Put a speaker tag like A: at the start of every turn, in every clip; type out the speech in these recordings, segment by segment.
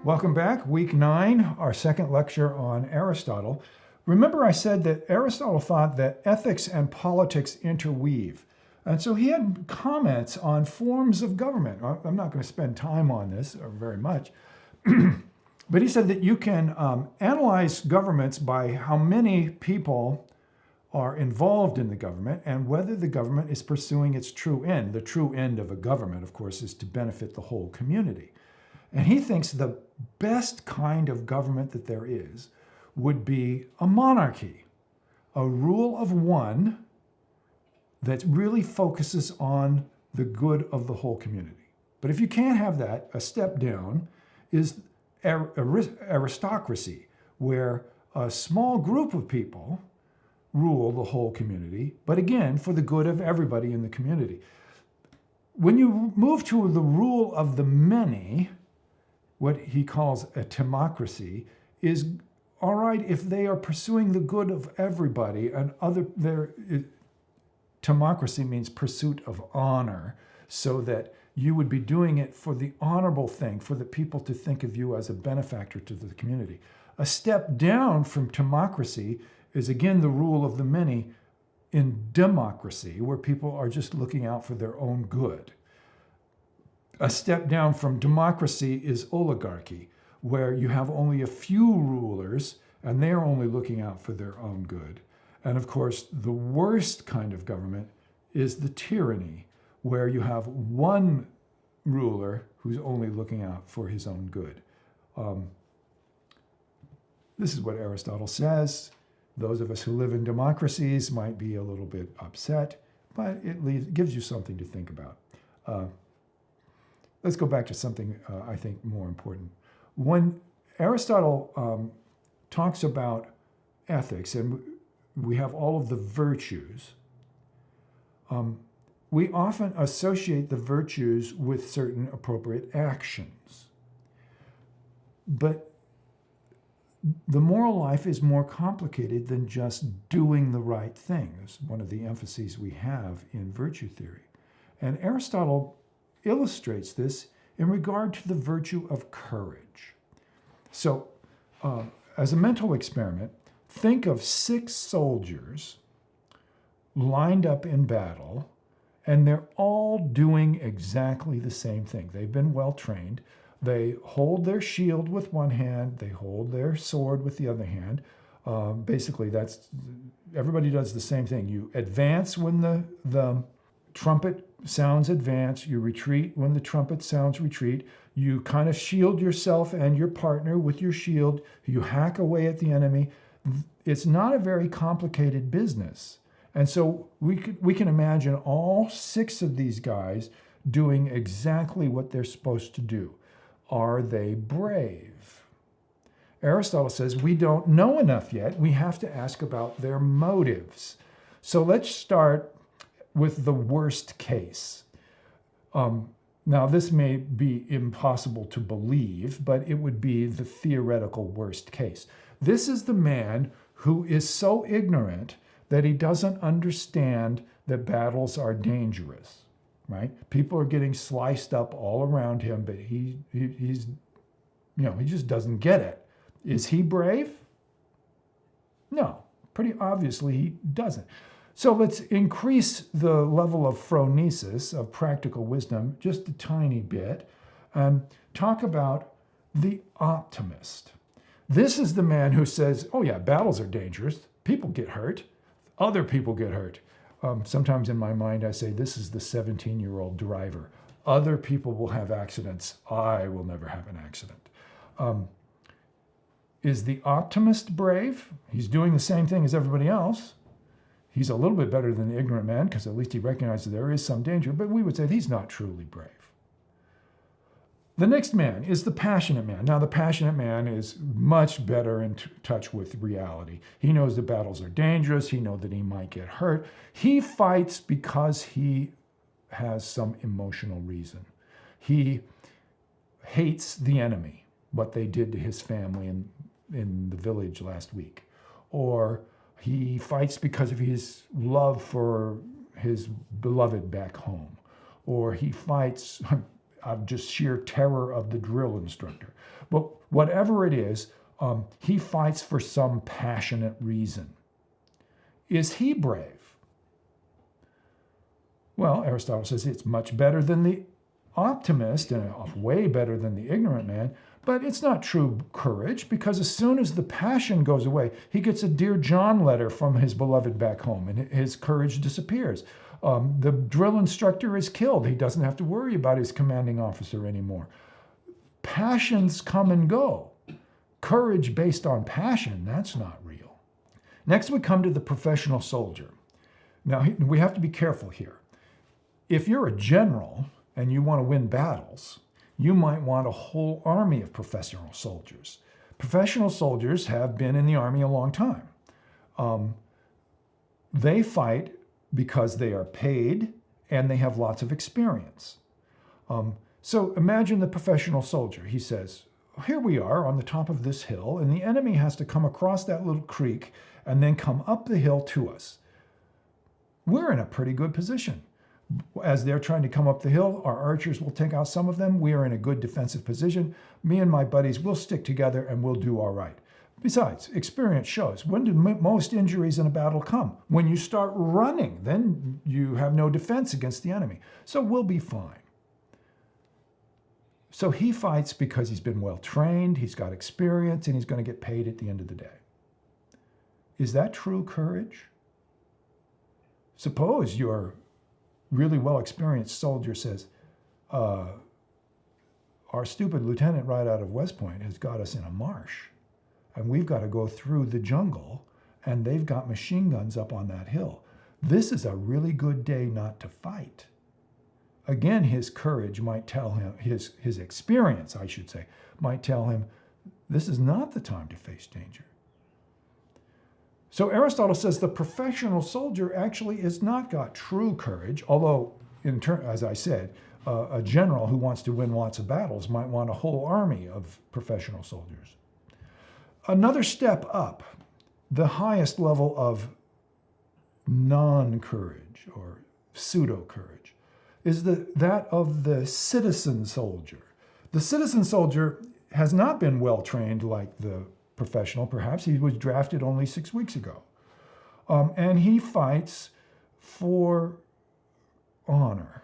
A: Welcome back, week 9, our second lecture on Aristotle. Remember I said that Aristotle thought that ethics and politics interweave. And so he had comments on forms of government. I'm not going to spend time on this very much. But he said that you can analyze governments by how many people are involved in the government and whether the government is pursuing its true end. The true end of a government, of course, is to benefit the whole community. And he thinks the best kind of government that there is would be a monarchy, a rule of one that really focuses on the good of the whole community. But if you can't have that, a step down is aristocracy, where a small group of people rule the whole community, but again, for the good of everybody in the community. When you move to the rule of the many, what he calls a timocracy, is all right if they are pursuing the good of everybody, and timocracy means pursuit of honor, so that you would be doing it for the honorable thing, for the people to think of you as a benefactor to the community. A step down from timocracy is again the rule of the many in democracy, where people are just looking out for their own good. A step down from democracy is oligarchy, where you have only a few rulers and they're only looking out for their own good. And of course, the worst kind of government is the tyranny, where you have one ruler who's only looking out for his own good. This is what Aristotle says. Those of us who live in democracies might be a little bit upset, but it gives you something to think about. Let's go back to something I think more important. When Aristotle talks about ethics, and we have all of the virtues, we often associate the virtues with certain appropriate actions. But the moral life is more complicated than just doing the right thing. That's one of the emphases we have in virtue theory. And Aristotle illustrates this in regard to the virtue of courage. So, as a mental experiment, think of 6 soldiers lined up in battle, and they're all doing exactly the same thing. They've been well trained. They hold their shield with one hand, they hold their sword with the other hand. Basically, everybody does the same thing. You advance when the trumpet sounds advance, you retreat when the trumpet sounds retreat. You kind of shield yourself and your partner with your shield. You hack away at the enemy. It's not a very complicated business. And so we can imagine all 6 of these guys doing exactly what they're supposed to do. Are they brave? Aristotle says we don't know enough yet. We have to ask about their motives. So let's start with the worst case. Now, this may be impossible to believe, but it would be the theoretical worst case. This is the man who is so ignorant that he doesn't understand that battles are dangerous, right? People are getting sliced up all around him, but he just doesn't get it. Is he brave? No, pretty obviously he doesn't. So let's increase the level of phronesis, of practical wisdom, just a tiny bit, and talk about the optimist. This is the man who says, oh yeah, battles are dangerous. People get hurt. Other people get hurt. Sometimes in my mind I say, this is the 17-year-old driver. Other people will have accidents. I will never have an accident. Is the optimist brave? He's doing the same thing as everybody else. He's a little bit better than the ignorant man because at least he recognizes there is some danger, but we would say he's not truly brave. The next man is the passionate man. Now, the passionate man is much better in touch with reality. He knows the battles are dangerous. He knows that he might get hurt. He fights because he has some emotional reason. He hates the enemy, what they did to his family in the village last week. Or he fights because of his love for his beloved back home. Or he fights of just sheer terror of the drill instructor. But whatever it is, he fights for some passionate reason. Is he brave? Well, Aristotle says it's much better than the optimist and way better than the ignorant man, but it's not true courage, because as soon as the passion goes away, he gets a Dear John letter from his beloved back home and his courage disappears. The drill instructor is killed. He doesn't have to worry about his commanding officer anymore. Passions come and go. Courage based on passion, that's not real. Next, we come to the professional soldier. Now, we have to be careful here. If you're a general and you want to win battles, you might want a whole army of professional soldiers. Professional soldiers have been in the army a long time. They fight because they are paid and they have lots of experience. So imagine the professional soldier. He says, here we are on the top of this hill, and the enemy has to come across that little creek and then come up the hill to us. We're in a pretty good position. As they're trying to come up the hill, our archers will take out some of them. We are in a good defensive position. Me and my buddies will stick together and we'll do all right. Besides, experience shows, when do most injuries in a battle come? When you start running, then you have no defense against the enemy. So we'll be fine. So he fights because he's been well trained, he's got experience, and he's going to get paid at the end of the day. Is that true courage? Suppose your really well-experienced soldier says, our stupid lieutenant right out of West Point has got us in a marsh, and we've got to go through the jungle, and they've got machine guns up on that hill. This is a really good day not to fight. Again, his courage might tell him, his experience, I should say, might tell him, this is not the time to face danger. So Aristotle says the professional soldier actually has not got true courage, although, as I said, a general who wants to win lots of battles might want a whole army of professional soldiers. Another step up, the highest level of non-courage or pseudo-courage, is that of the citizen soldier. The citizen soldier has not been well trained like the professional, perhaps. He was drafted only 6 weeks ago. And he fights for honor.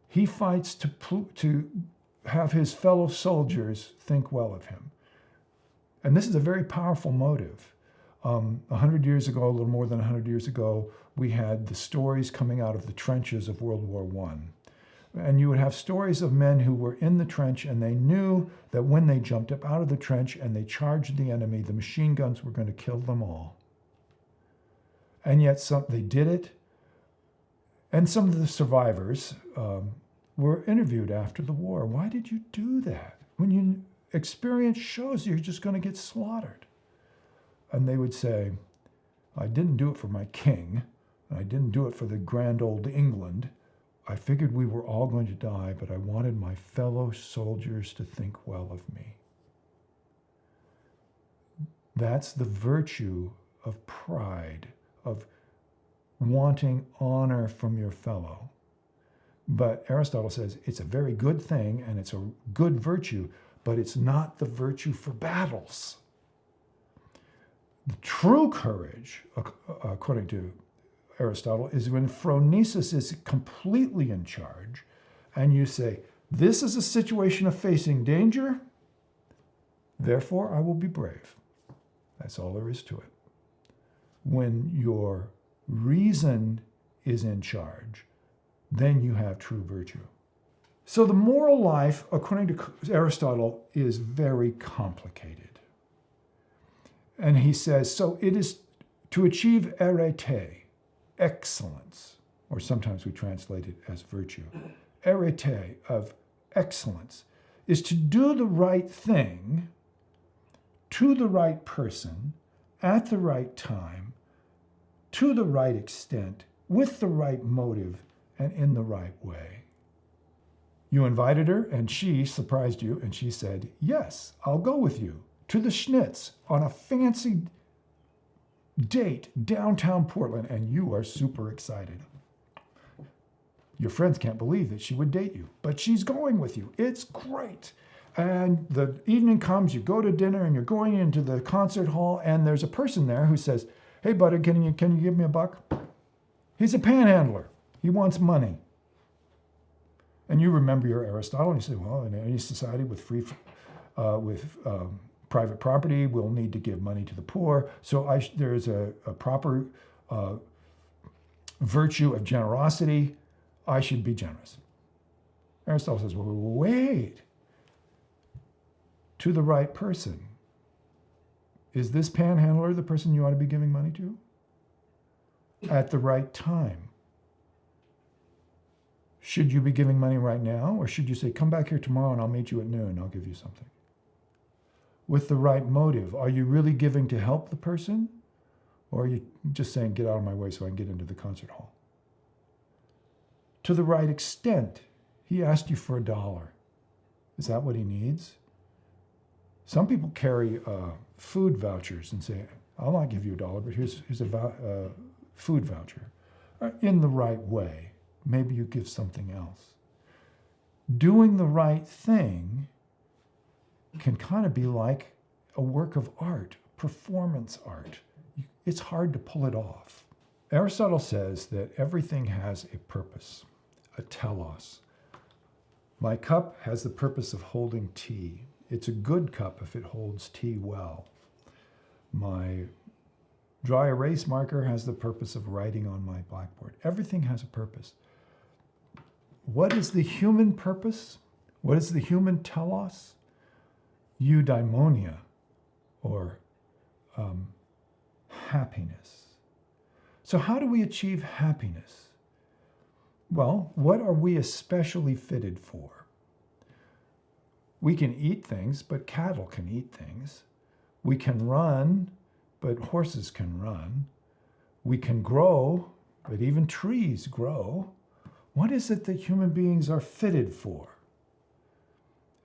A: He fights to have his fellow soldiers think well of him. And this is a very powerful motive. 100 years ago, a little more than 100 years ago, we had the stories coming out of the trenches of World War I. And you would have stories of men who were in the trench and they knew that when they jumped up out of the trench and they charged the enemy, the machine guns were going to kill them all. And yet they did it. And some of the survivors were interviewed after the war. Why did you do that? When experience shows you're just going to get slaughtered. And they would say, I didn't do it for my king. I didn't do it for the grand old England. I figured we were all going to die, but I wanted my fellow soldiers to think well of me. That's the virtue of pride, of wanting honor from your fellow. But Aristotle says it's a very good thing and it's a good virtue, but it's not the virtue for battles. The true courage, according to Aristotle, is when phronesis is completely in charge and you say, this is a situation of facing danger, therefore I will be brave. That's all there is to it. When your reason is in charge, then you have true virtue. So the moral life, according to Aristotle, is very complicated. And he says, so it is to achieve arete, excellence, or sometimes we translate it as virtue. Arete, of excellence, is to do the right thing to the right person at the right time, to the right extent, with the right motive, and in the right way. You invited her, and she surprised you, and she said, yes, I'll go with you to the Schnitz on a fancy date downtown Portland, and you are super excited. Your friends can't believe that she would date you, but she's going with you. It's great. And the evening comes, you go to dinner and you're going into the concert hall and there's a person there who says, hey, buddy, can you give me $1? He's a panhandler. He wants money. And you remember your Aristotle and you say, well, in any society with private property, we'll need to give money to the poor. So there's a proper virtue of generosity. I should be generous. Aristotle says, well, wait. To the right person. Is this panhandler the person you ought to be giving money to? At the right time. Should you be giving money right now? Or should you say, come back here tomorrow and I'll meet you at noon, I'll give you something? With the right motive. Are you really giving to help the person? Or are you just saying, get out of my way so I can get into the concert hall? To the right extent. He asked you for $1. Is that what he needs? Some people carry food vouchers and say, I'll not give you $1, but here's a food voucher. In the right way. Maybe you give something else. Doing the right thing can kind of be like a work of art, performance art. It's hard to pull it off. Aristotle says that everything has a purpose, a telos. My cup has the purpose of holding tea. It's a good cup if it holds tea well. My dry erase marker has the purpose of writing on my blackboard. Everything has a purpose. What is the human purpose? What is the human telos? Eudaimonia, or happiness. So how do we achieve happiness? Well, what are we especially fitted for? We can eat things, but cattle can eat things. We can run, but horses can run. We can grow, but even trees grow. What is it that human beings are fitted for?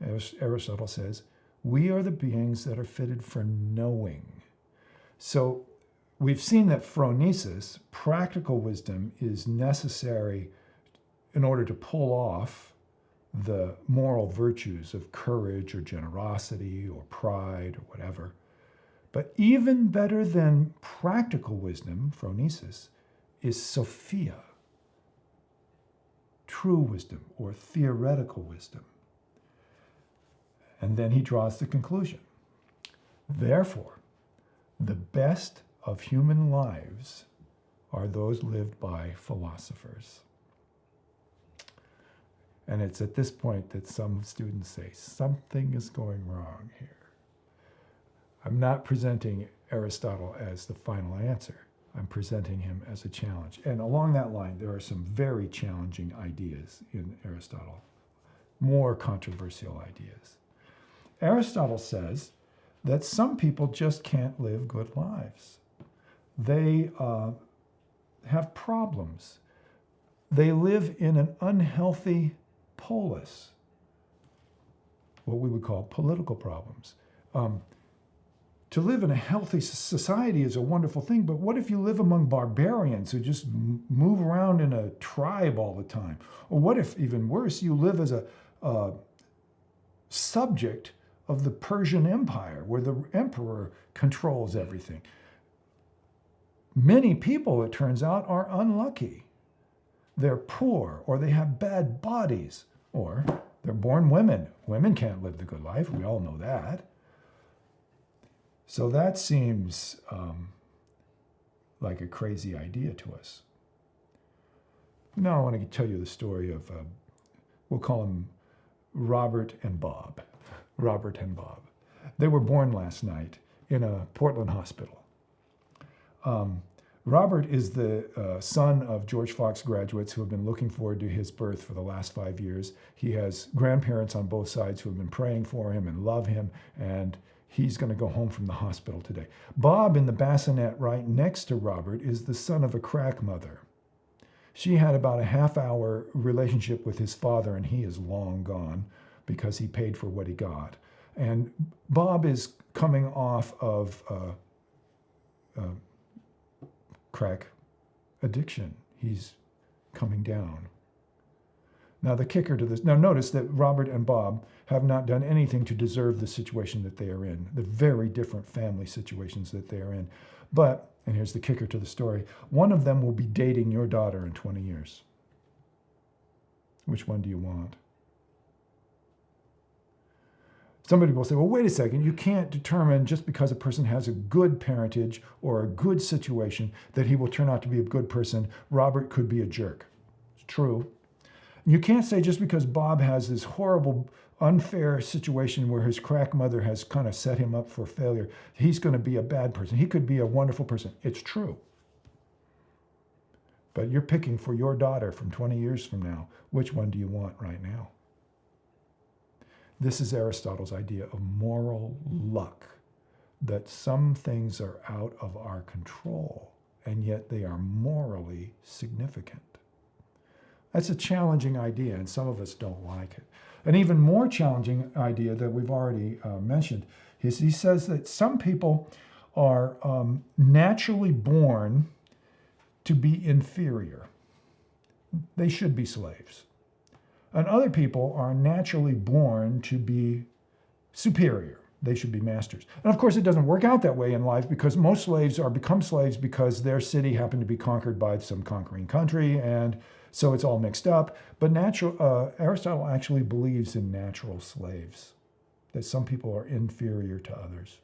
A: As Aristotle says, we are the beings that are fitted for knowing. So we've seen that phronesis, practical wisdom, is necessary in order to pull off the moral virtues of courage or generosity or pride or whatever. But even better than practical wisdom, phronesis, is Sophia, true wisdom or theoretical wisdom. And then he draws the conclusion. Therefore, the best of human lives are those lived by philosophers. And it's at this point that some students say, something is going wrong here. I'm not presenting Aristotle as the final answer. I'm presenting him as a challenge. And along that line, there are some very challenging ideas in Aristotle, more controversial ideas. Aristotle says that some people just can't live good lives. They have problems. They live in an unhealthy polis, what we would call political problems. To live in a healthy society is a wonderful thing, but what if you live among barbarians who just move around in a tribe all the time? Or what if, even worse, you live as a subject of the Persian Empire, where the emperor controls everything? Many people, it turns out, are unlucky. They're poor, or they have bad bodies, or they're born women. Women can't live the good life. We all know that. So that seems like a crazy idea to us. Now I want to tell you the story of, we'll call them Robert and Bob. Robert and Bob. They were born last night in a Portland hospital. Robert is the son of George Fox graduates who have been looking forward to his birth for the last 5 years. He has grandparents on both sides who have been praying for him and love him, and he's going to go home from the hospital today. Bob, in the bassinet right next to Robert, is the son of a crack mother. She had about a half-hour relationship with his father, and he is long gone because he paid for what he got. And Bob is coming off of crack addiction. He's coming down. Now, the kicker to this, now notice that Robert and Bob have not done anything to deserve the situation that they are in, the very different family situations that they are in. But, and here's the kicker to the story, one of them will be dating your daughter in 20 years. Which one do you want? Somebody will say, well, wait a second, you can't determine just because a person has a good parentage or a good situation that he will turn out to be a good person. Robert could be a jerk. It's true. You can't say just because Bob has this horrible, unfair situation where his crack mother has kind of set him up for failure, he's going to be a bad person. He could be a wonderful person. It's true. But you're picking for your daughter from 20 years from now. Which one do you want right now? This is Aristotle's idea of moral luck, that some things are out of our control, and yet they are morally significant. That's a challenging idea, and some of us don't like it. An even more challenging idea that we've already mentioned is he says that some people are naturally born to be inferior. They should be slaves. And other people are naturally born to be superior. They should be masters. And of course, it doesn't work out that way in life because most slaves become slaves because their city happened to be conquered by some conquering country, and so it's all mixed up. But Aristotle actually believes in natural slaves, that some people are inferior to others.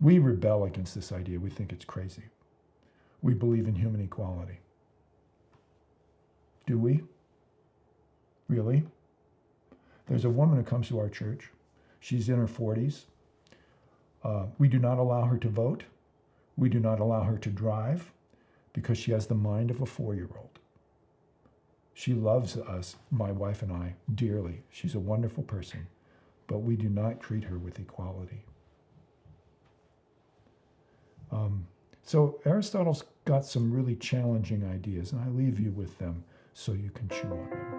A: We rebel against this idea. We think it's crazy. We believe in human equality. Do we? Really? There's a woman who comes to our church. She's in her 40s. We do not allow her to vote. We do not allow her to drive because she has the mind of a 4-year-old. She loves us, my wife and I, dearly. She's a wonderful person, but we do not treat her with equality. So Aristotle's got some really challenging ideas, and I leave you with them so you can chew on them.